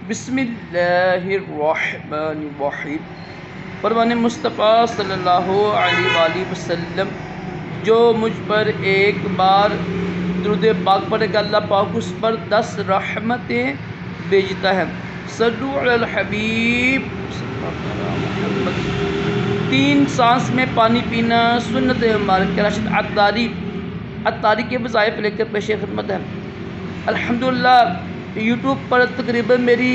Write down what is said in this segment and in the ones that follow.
بسم اللہ الرحمن الرحیم۔ فرمان مصطفیٰ صلی اللہ علیہ وآلہ وسلم، جو مجھ پر ایک بار درود پاک پڑھے گا اللہ پاک اس پر 10 رحمتیں بھیجتا ہے۔ صلو علی الحبیب صلی اللہ علیہ محمد۔ 3 سانس میں پانی پینا سنت مبارک راشد عطاری کے وظائف لے کر پیش خدمت ہے۔ الحمدللہ یوٹیوب پر تقریباً میری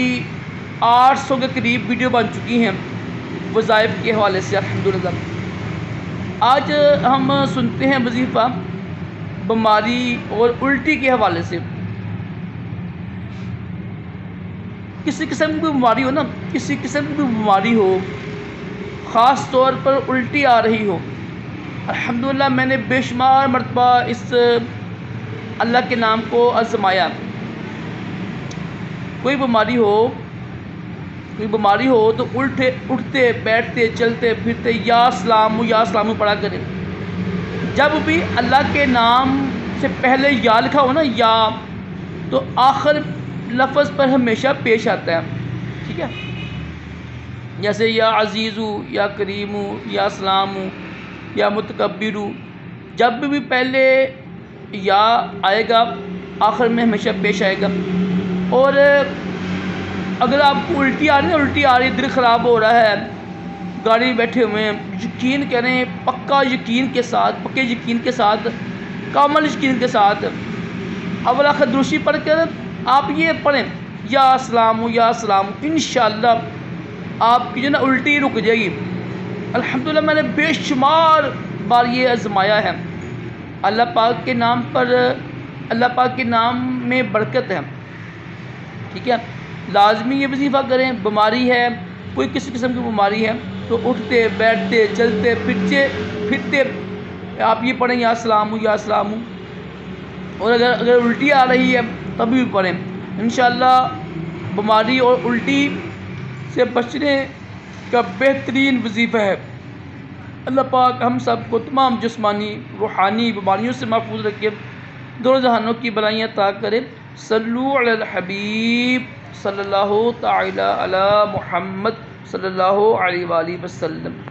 800 کے قریب ویڈیو بن چکی ہیں وظائف کے حوالے سے الحمدللہ۔ آج ہم سنتے ہیں وظیفہ بیماری اور الٹی کے حوالے سے۔ کسی قسم کی بیماری ہو نا، کسی قسم کی بیماری ہو، خاص طور پر الٹی آ رہی ہو، الحمدللہ میں نے بے شمار مرتبہ اس اللہ کے نام کو آزمایا۔ کوئی بیماری ہو تو اٹھتے بیٹھتے چلتے پھرتے یا سلام پڑھا کریں۔ جب بھی اللہ کے نام سے پہلے یا لکھا ہو نا، یا تو آخر لفظ پر ہمیشہ پیش آتا ہے، ٹھیک ہے؟ جیسے یا عزیزو، یا کریمو، یا سلامو، یا متکبرو، جب بھی پہلے یا آئے گا آخر میں ہمیشہ پیش آئے گا۔ اور اگر آپ کو الٹی آ رہی ہے، دل خراب ہو رہا ہے، گاڑی میں بیٹھے ہوئے ہیں، یقین کریں، پکے یقین کے ساتھ، کامل یقین کے ساتھ اول آخر درشی پڑھ کر آپ یہ پڑھیں یا سلام یا سلام، انشاءاللہ آپ کی جو نا الٹی رک جائے گی۔ الحمدللہ میں نے بے شمار بار یہ آزمایا ہے۔ اللہ پاک کے نام میں برکت ہے، ٹھیک ہے؟ لازمی یہ وظیفہ کریں۔ بیماری ہے، کوئی کسی قسم کی بیماری ہے تو اٹھتے بیٹھتے چلتے پھرتے آپ یہ پڑھیں یا سلام یا سلام۔ اور اگر الٹی آ رہی ہے تب بھی پڑھیں، انشاءاللہ بیماری اور الٹی سے بچنے کا بہترین وظیفہ ہے۔ اللہ پاک ہم سب کو تمام جسمانی روحانی بیماریوں سے محفوظ رکھے، دونوں جہانوں کی بلائیاں عطا کرے۔ صلو علی الحبیب صلی اللہ تعالی علی محمد صلی اللہ علیہ وآلہ وسلم۔